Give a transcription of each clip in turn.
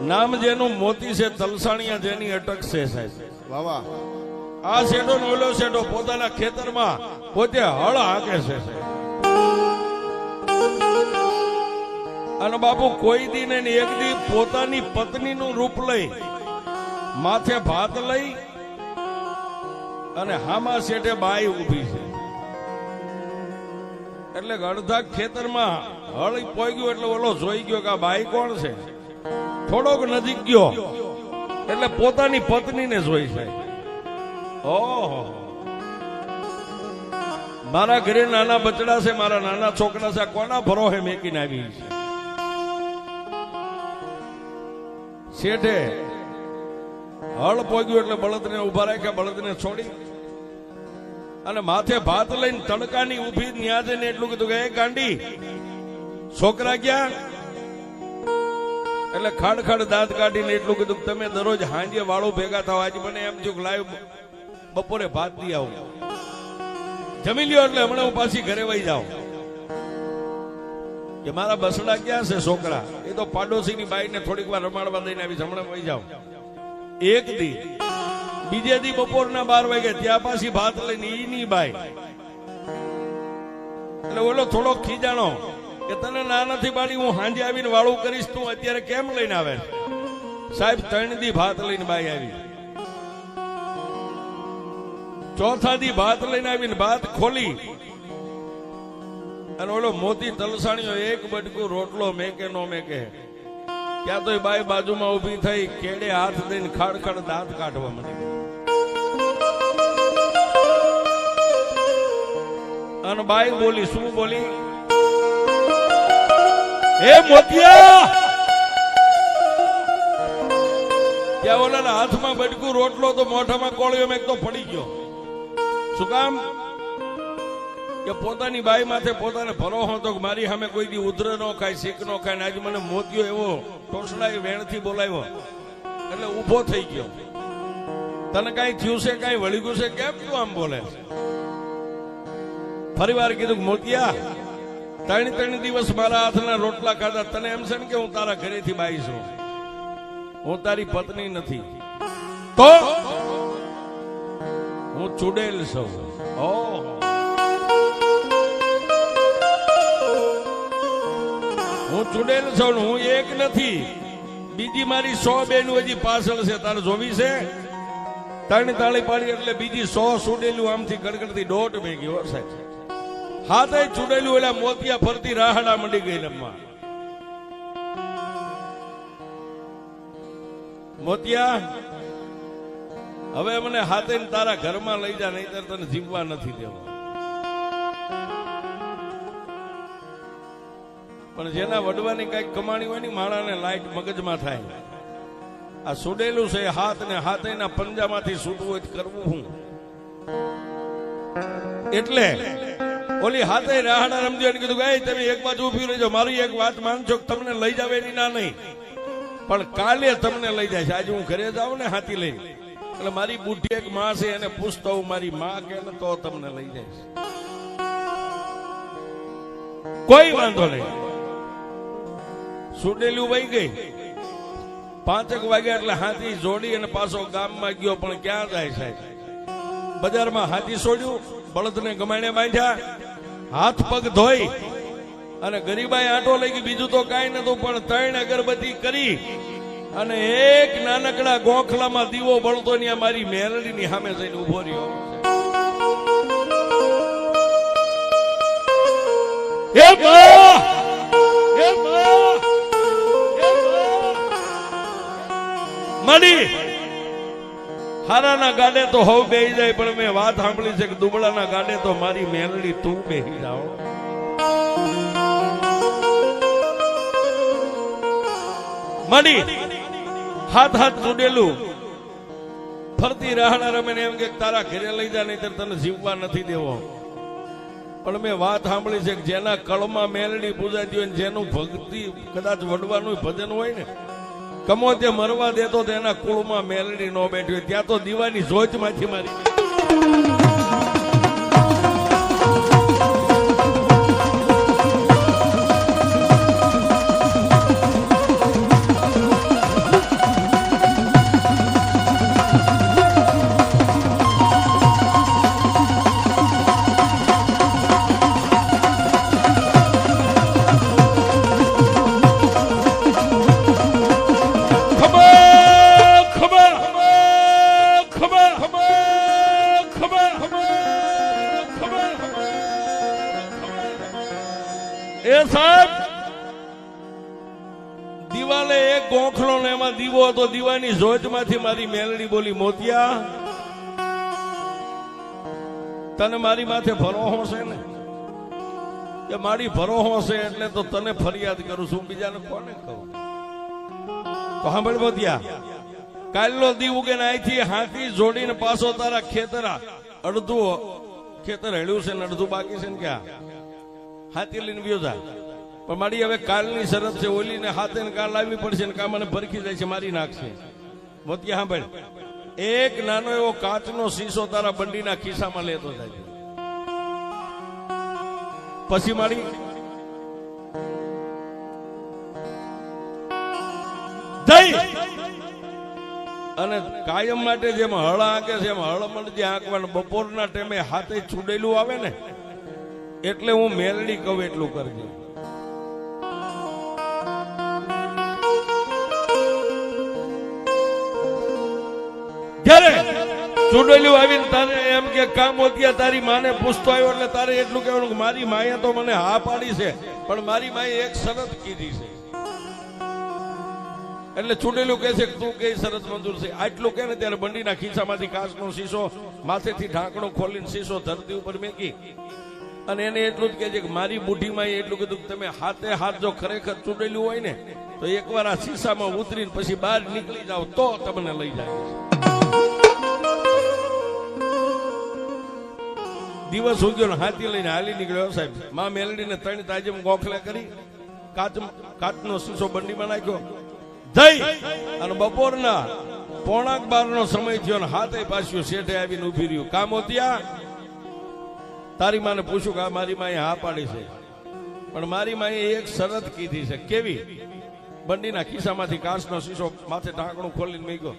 નામ જેનું મોતી છે, તલસાણિયા જેની અટક છે સાહેબ. વાહ વાહ. આ શેઠો નો ઓલો શેઠો પોતાના ખેતરમાં પોતે હળ હાકે છે સાહેબ. અને બાપુ કોઈ દી ને એક દી પોતાની પત્નીનું રૂપ લઈ માથે ભાત લઈ અને હામા શેઠે બાઈ ઊભી છે. એટલે અડધા ખેતરમાં હળ પોઈ એટલે ઓલો જોઈ ગયો કે આ બાઈ કોણ છે. થોડોક નજીક ગયો એટલે પોતાની પત્નીને જોઈ છે. ઓહો, મારા ઘરે નાના બચડા છે, મારા નાના છોકરા છે, કોના ભરોહે મેકીને આવી છે. શેઠે હળ પોગ્યું એટલે બળદને ઉભા રાખ્યા, બળદને છોડી અને માથે ભાત લઈને તડકાની ઊભી ન્યા જઈને એટલું કીધું કે એ ગાંડી છોકરા ક્યાં? એટલે ખાડ ખાડ દાંત કાઢીને એટલું કીધું કે તમે દરરોજ હાંજે વાળો ભેગા થાવ, આજે મને એમ થયું કે લાવ બપોરે ભાત દી આવું, જમી લ્યો એટલે હમણાં હું પાછી ઘરે વહી જાઉં. કે મારા બસડા ક્યાં છે છોકરા? એ તો પાડોશીની બાઈને થોડીક વાર રમાડવા દઈને આવી, હમણાં વહી જાઉં. એક દી બીજે દી બપોરના 12 વાગે ત્યાં પાછી ભાત લઈને ઈની બાઈ. એટલે ઓલો થોડો ખીજાણો કે તને ના નથી પાડી, હું હાંજે આવીને વાળું કરીશ, તું અત્યારે કેમ લઈને આવે? સાહેબ 3 દી ભાત લઈને બાઈ આવી. ચોથા દી ભાત લઈને આવીને ભાત ખોલી અને ઓલો મોતી તલસાણીઓ એક બટકું રોટલો મેકે નો મેકે. ત્યાં તો બાઈ બાજુમાં ઉભી થઈ, કેડે હાથ દઈને ખાડ ખાડ દાંત કાઢવા માંડી. અને બાઈ બોલી, શું બોલી? હે મોતિયા! ત્યાં ઓલાના હાથમાં બટકું રોટલો તો મોઢામાં કોળિયો મેક તો પડી ગયો. શું કામ? કે પોતાની બાઈ માથે પોતાને ભરોસો હતો કે મારી સામે કોઈ દી ઉધર નો ખાય, શીખ નો ખાય, ને આજે મને મોતિયો એવો ટોસડાઈ વેણથી બોલાવ્યો એટલે ઉભો થઈ ગયો. તને કઈ થયું છે, કઈ વળી ગયું છે, કેમ તું આમ બોલે? ફરી વાર કીધું કે મોતિયા 3 દિવસ મારા હાથના રોટલા ખાધા, તને એમ છે ને કે હું તારા ઘરેથી બાઈ છું, હું તારી પત્ની નથી, તો હું ચૂડેલ છું. ઓહો, હું ચૂડેલ છું, હું એક નથી, બીજી મારી 100 બેનું હજી પાછળ છે, તારે જોવી છે? 3 તાળી પાડી એટલે બીજી 100 ચૂડેલું આમથી ગડગડતી દોઢ ભેગી હો સાહેબ. હાથે ચૂડેલું એટલે મોતિયા ફરતી રાહડા મંડી ગઈ રમવા. મોતિયા હવે મને હાથે તારા ઘરમાં લઈ જા, નહીતર તને જીવવા નથી દેવા. પણ જેના વડવાની કઈક કમાણી હોય ને માણાને લાઈટ મગજમાં થાય. આ સુડેલું છે હાથ ને હાથેના પંજામાંથી છૂટવું હોય કરવું હું. એટલે ઓલી હાથે રાહડા રમજો અને કીધું કે તમે એક બાજુ ઉભી રહેજો, મારી એક વાત માનજો કે તમને લઈ જાવ એની ના નહીં, પણ કાલે તમને લઈ જાય છે. આજે હું ઘરે જાઉં ને હાથી લઈ, એટલે મારી બુઢી એક માં છે એને પૂછતો હું, મારી માં કે ને તો તમને લઈ જાય. કોઈ વાંધો નહીં. સુડેલું વહી ગઈ. 5 વાગ્યા એટલે હાથી જોડી અને પાછો ગામમાં ગયો. પણ ક્યાં જાય સાહેબ? બજારમાં હાથી છોડ્યું, બળદને ગમાણે બાંધ્યા, હાથ પગ ધોઈ અને ગરીબાઈ આટો લઈ ગઈ. બીજું તો કાંઈ નતું, પણ 3 અગરબત્તી કરી અને એક નાનકડા ગોખલામાં દીવો બળતો ને મારી મેરડીની સામે જઈને ઉભો રહ્યો. મળી હારાના ગાડે તો હવ બેહી જાય, પણ મેં વાત સાંભળી છે કે દુબળાના ગાડે તો મારી મેલડી તું બેહી જાઓ. મળી હાથ હાથ ચૂડેલું ફરતી રાહડા રમે એમ કે તારા ઘરે લઈ જા, નહીતર તને જીવવા નથી દેવો. પણ મેં વાત સાંભળી છે કે જેના કળમાં મેલડી પૂજાતી હોય, જેનું ભક્તિ કદાચ વડવાનું ભજન હોય ને, કમો તે મરવા દેતો તેના કુળમાં મેલડી ન બેઠી હોય, ત્યાં તો દીવાની જોત માંથી મારી. દિવાલે એક ગોખલો ને એમાં દીવો હતો. દીવાની જોતમાંથી મારી મેલડી બોલી, મોતિયા તને મારી માથે ભરોહો છે ને? કે મારી ભરોહો છે એટલે તો તને ફરિયાદ કરું છું, બીજાને કોને કહું? તો સાંભળ મોતિયા, કાલનો દી ઉગે ને અહીંથી હાથી જોડીને પાછો તારા ખેતર, અડધું ખેતર હેડ્યું છે ને અડધું બાકી છે ને, ક્યાં હાથી લઈને વ્યો જા. પણ મારી હવે કાલની શરત છે, ઓલીને હાથે ને કાલ લાવવી પડશે ને, કા મને ભરખી જાય છે, મારી નાખશે. મોતિયા સાંભળ, એક નાનો એવો કાચનો શીશો તારા બંડીના ખિસ્સામાં લેતો જાય. પછી મારી અને કાયમ માટે જેમ હળ આંકે છે એમ હળ મળજે આંકવાનું. બપોરના ટાઈમે હાથે છુડેલું આવે ને એટલે હું મેલડી કહું એટલું કરજે. જ્યારે ચૂડેલું આવીને તારે એમ કે કામ હોતી તારી માને પૂછતો આવ્યો એટલે તારે એટલું કહેવાનું કે મારી માએ તો મને હા પાડી છે, પણ મારી માએ એક શરત કીધી છે. એટલે ચૂડેલું કહે છે કે તું કઈ શરત મંજૂર છે? આટલું કે ને ત્યારે બંડીના ખિસ્સામાંથી કાચનો શીશો માથેથી ઢાંકણું ખોલીને શીશો ધરતી ઉપર મેકી અને એને એટલું જ કહે છે કે મારી બુઢીમાં એટલું કીધું કે તમે હાથે હાથ જો ખરેખર ચૂડેલું હોય ને તો એકવાર આ શીશામાં ઉતરીને પછી બહાર નીકળી જાવ તો તમને લઈ જાય. દિવસ ઉગ્યો ને હાથી લઈને હાલી નીકળ્યો સાહેબ. માં મેલડીને 3 તાજમ ગોખલે કરી કાચનો શીશો બંડીમાં નાખ્યો જઈ અને બપોરના 11:15 સમય થયો ને હાથે પાછું શેઠે આવીને ઉભી રહ્યું. કામ હોતિયા તારી માને પૂછ્યું કે મારી માએ હા પાડી છે, પણ મારી માએ એક શરત કીધી છે. કેવી? બંડીના ખિસ્સામાંથી કાચનો શીશો માથે ઢાંકણું ખોલીને મૂક્યો.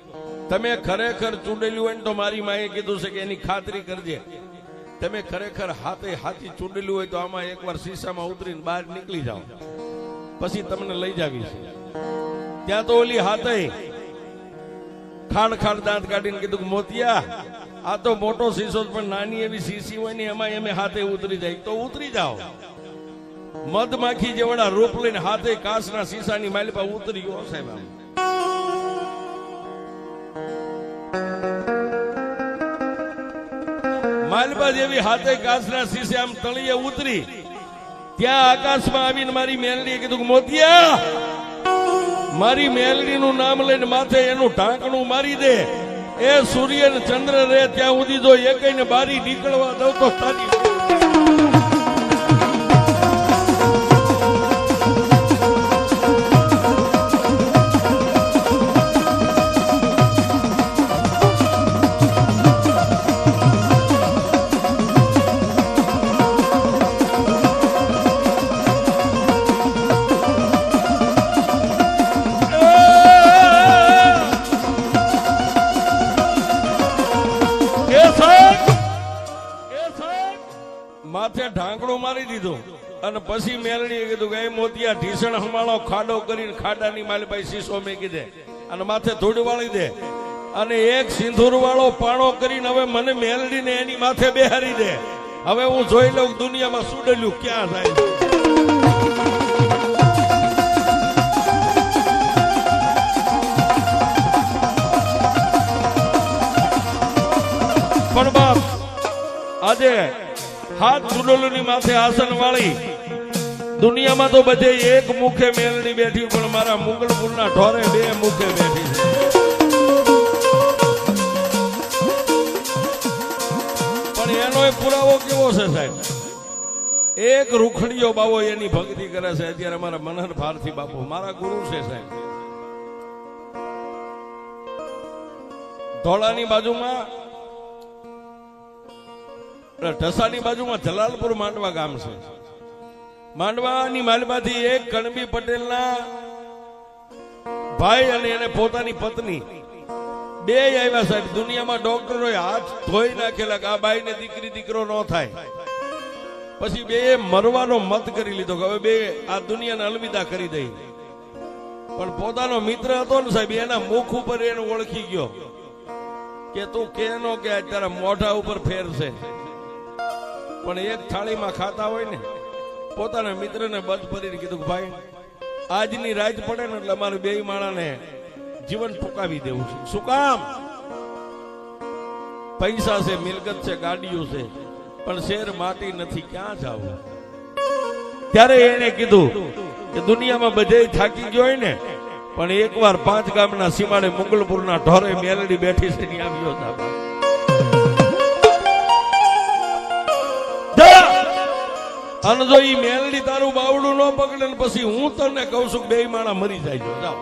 તમે ખરેખર ચૂંડેલું હોય ને તો મારી માએ કીધું છે કે એની ખાતરી કરજે. તમે ખરેખર હાથે હાથી ચૂંડેલું હોય તો આમાં એકવાર શીશામાં ઉતરીને બહાર નીકળી જાઓ, પછી તમને લઈ જાવી છે. ત્યાં તો ઓલી હાથે ખાડ દાંત કાઢીને કીધું કે મોતિયા આ તો મોટો શીશો પણ નાની એવી શીશી હોય ને એમાં એમે હાથે ઉતરી જાય તો ઉતરી જાઓ. મધમાખી જેવડા રૂપ લઈને હાથે કાચના શીશાની માલિપા ઉતરી ગયો સાહેબ. માલિપા જેવી હાથે કાચના શીશે આમ તળીએ ઉતરી. ત્યાં આકાશમાં આવીને મારી મેલડીએ કીધું કે મોતિયા મારી મેલડીનું નામ લઈને માથે એનું ઢાંકણું મારી દે. એ સૂર્ય ને ચંદ્ર રે ત્યાં સુધી જો એકઈને બારી નીકળવા દઉં તો તારી માથે ઢાંકણું મારી દીધું. અને પછી મેલડીએ કીધું કે એ મોતિયા ઢીસણ હમાળો ખાડો કરીને ખાડાની માલભાઈ શીશો મેકી દે અને માથે ધૂળ વાળી દે અને એક સિંદૂર વાળો પાણો કરીને હવે મને મેલડીને એની માથે બેહારી દે. હવે હું જોઈ લઉં દુનિયામાં સુડેલું ક્યાં થાય. પણ બાપ આજે હાથ ચૂડોલુની માથે આસન વાળી દુનિયામાં તો બધે એક મુખે મેલડી બેઠી, પણ મારા મુગલપુરના ઢોરે 2 મુખે બેઠી છે. પણ એનો પુરાવો કેવો છે સાહેબ? એક રૂખડીયો બાવો એની ભક્તિ કરે છે અત્યારે મારા મનહર ભારતી બાપુ મારા ગુરુ છે સાહેબ. ધોળાની બાજુમાં ઢસાની બાજુમાં જલાલપુર માંડવા ગામ છે. માંડવાની માલમાંથી એક કણબી પટેલના ભાઈ અને એને પોતાની પત્ની 2 આવ્યા સાહેબ. દુનિયામાં ડોક્ટરોએ હાથ ધોઈ નાખેલા કે આ બાઈને દીકરો ન થાય. પછી 2 મરવાનો મત કરી લીધો કે હવે 2 આ દુનિયાને અલવિદા કરી દઈ. પણ પોતાનો મિત્ર હતો ને સાહેબ એના મુખ ઉપર એને ઓળખી ગયો કે તું કેનો કે તારા મોઢા ઉપર ફેર છે. પણ એક થાળીમાં ખાતા હોય ને પોતાના મિત્રને બધ ભરીને કીધું કે ભાઈ આજની રાત પડે ને એટલે અમારે બે માણાને જીવન ટૂંકાવી દેવું છે. શું કામ? પૈસા છે, મિલકત છે, ગાડીઓ છે, પણ શેર માટી નથી, ક્યાં જાવું? ત્યારે એને કીધું કે દુનિયામાં બધે થાકી ગયો હોય ને, પણ એકવાર 5 ગામના સીમાડે મુગલપુરના ઢોરે મેલડી બેઠી છે ને આવ્યો હતા. અને જો ઈ મેલડી તારું બાવડું ન પકડે ને પછી હું તને કહું છું બે માણા મરી જાય. જાઓ,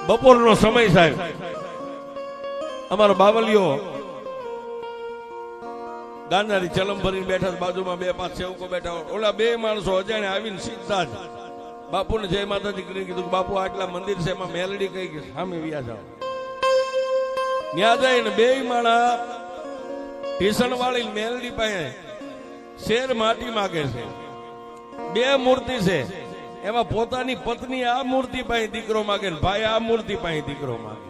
બપોરનો સમય સાહેબ, અમારો બાવલિયો ગાંધારી ચલમ ભરીને બેઠા, બાજુમાં 2-5 સેવકો બેઠા. ઓલા 2 માણસો અજાણે આવીને સીધા જ બાપુને જય માતાજી કરીને કીધું કે બાપુ આટલા મંદિર છે, એમાં મેલડી કઈ ગઈ, સામે વ્યા જાઓ. ત્યાં જઈને 2 માણા ઢીસણ વાળી મેલડી પાસે શેર માટી માગે છે. 2 મૂર્તિ છે, એમાં પોતાની પત્ની આ મૂર્તિ પાસે દીકરો માગે ને ભાઈ આ મૂર્તિ પાસે દીકરો માગે.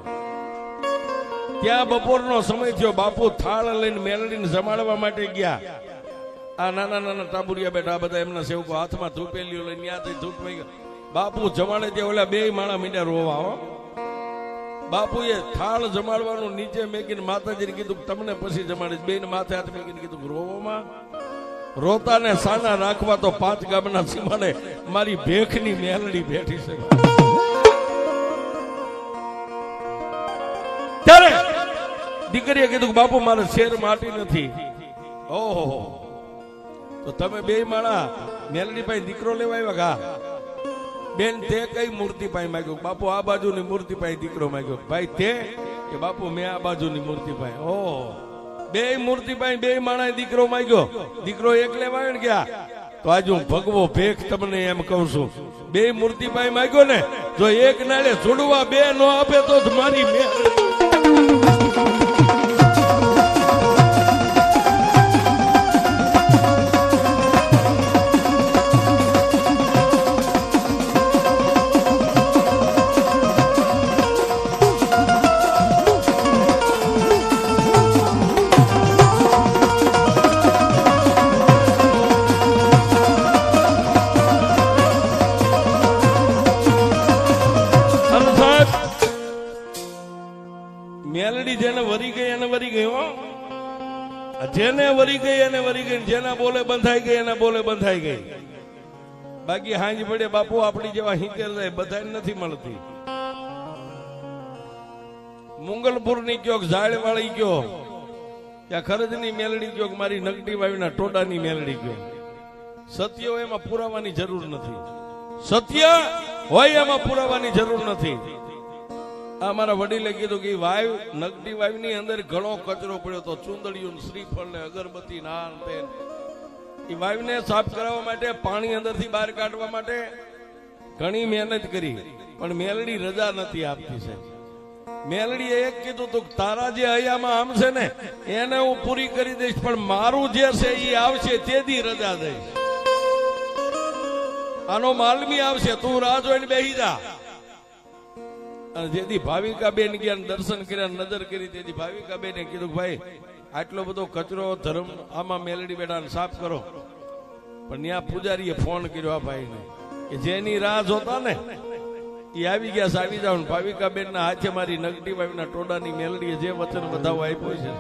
ત્યાં બપોરનો સમય થયો. બાપુ થાળ લઈને મેલડીને જમાડવા માટે ગયા. આ નાના નાના ટાબુરિયા બેઠા, બધા એમના સેવકો હાથમાં ધૂપેલીઓ લઈને ત્યાંથી ધૂપ માં બાપુ જમાડે ત્યાં ઓલા 2 માણા મીંડા રોવા. હો, બાપુએ થાળ જમાડવાનું નીચે મેકીને માતાજીને કીધું તમને પછી જમાડીશ. 2 ને માથે હાથ મેકીને કીધું રોવામાં રોતા ને સાના રાખવા તો 5 ગામના સીમાડે મારી ભેખની મેલડી બેઠી છે. ત્યારે દીકરીએ કીધું બાપુ મારે શેર માટી નથી. ઓહો, તો તમે 2 માણા મેલડી પાસે દીકરો લેવા આવ્યા? કા બેન તે કઈ મૂર્તિ પાસે માંગ્યો? બાપુ આ બાજુની મૂર્તિ પાસે દીકરો માંગ્યો. ભાઈ તે કે બાપુ મેં આ બાજુની મૂર્તિ પાસે. ઓહો, 2 મૂર્તિ પાસે 2 માણા દીકરો માંગ્યો. દીકરો એક લેવા આવ્યો ને ગયા તો આજ હું ભગવો ભેખ તમને એમ કહું છું, 2 મૂર્તિ પાસે માંગ્યો ને, જો એક નાળે છોડવા 2 નો આપે તો જ મારી મેં. મેલડી જેને વરી ગઈ એને વરી ગઈ. હો, જેને વરી ગઈ એને વરી ગઈ. જેના બોલે બંધાઈ ગઈ એના બોલે બંધાઈ ગઈ. બાકી હાંજ પડે બાપુ આપણી જેવા હિંકેલ જાય બધા નથી મળતી. મુંગલપુર ની કયો, ઝાડ વાળી કયો, ત્યાં ખરજ ની મેલડી કયો, મારી નગટી વાવીના ટોડાની મેલડી કયો. સત્ય હોય એમાં પુરાવાની જરૂર નથી. સત્ય હોય એમાં પુરાવાની જરૂર નથી. આ મારા વડીલે કીધું કે વાવ નગટી વાવની અંદર ઘણો કચરો પડ્યો તો, ચુંદડીયું, શ્રીફળ ને અગરબત્તી નાન તેલ. એ વાવને સાફ કરાવવા માટે, પાણી અંદરથી બહાર કાઢવા માટે ઘણી મહેનત કરી, પણ મેલડી રજા નથી આપતી છે. મેલડીએ એક કીધું તું તારા જે હૈયામાં આમ છે ને એને હું પૂરી કરી દઈશ, પણ મારું જે છે એ આવશે તેથી રજા દઈશ. આનો માલમી આવશે, તું રાહ જોઈને બેસી જા. અને જેથી ભાવિકા બેન ગયા દર્શન કર્યા, નજર કરી, તેથી ભાવિકા બેને કીધું ભાઈ આટલો બધો કચરો ધર્મ આમાં મેલડી બેઠા સાફ કરો. પણ ત્યાં પૂજારીએ ફોન કર્યો આ ભાઈને કે જેની રાહ જોતા ને એ આવી ગયા, આવી જાવ. ભાવિકા બેન ના હાથે મારી નગટી વાવીના ટોડાની મેલડીએ જે વચન વધાવો આપ્યો છે.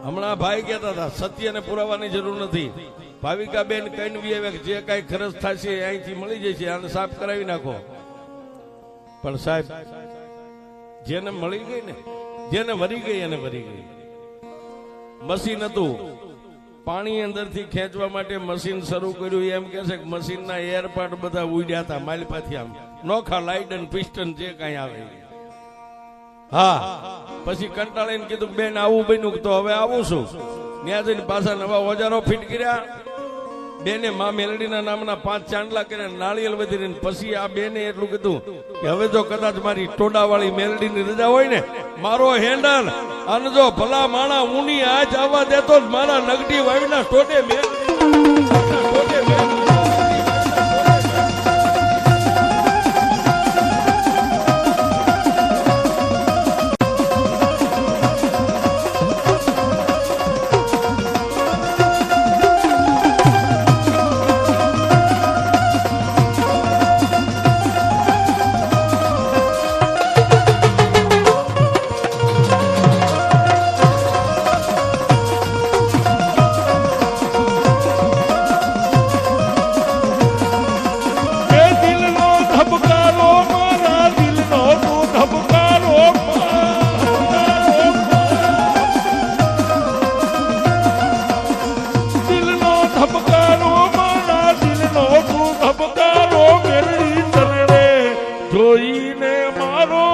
હમણાં ભાઈ કહેતા હતા સત્યને પુરાવાની જરૂર નથી. ભાવિકા બેન કઈ વી આવે જે કઈ ખર્ચ થશે અહીંથી મળી જશે, આને સાફ કરાવી નાખો. પણ સાહેબ જેને મળી ગઈ ને, જેને વરી ગઈ એને વરી ગઈ. મશીન હતું, પાણી અંદરથી ખેંચવા માટે મશીન શરૂ કર્યું. એમ કે છે કે મશીનના એરપાર્ટ બધા ઉડ્યા હતા માલપાથી, આમ નોખા લાઇટ અને પિસ્ટન જે કઈ આવે. હા, પછી કંટાળીને કીધું બેન આવું બન્યું તો હવે આવું છું. ત્યાં જઈને પાછા નવા ઓજારો ફિટ કર્યા. બેને મા મેલડીના નામના 5 ચાંદલા કર્યા, નાળિયેર વધીને. પછી આ બેને એટલું કીધું કે હવે જો કદાચ મારી ટોડાવાળી મેલડીની રજા હોય ને, મારો હેન્ડલ અને જો ભલા માણા ઊની આજ આવવા દેતો જ મારા નગડી વાવીના ટોડે મેલડી. હાલો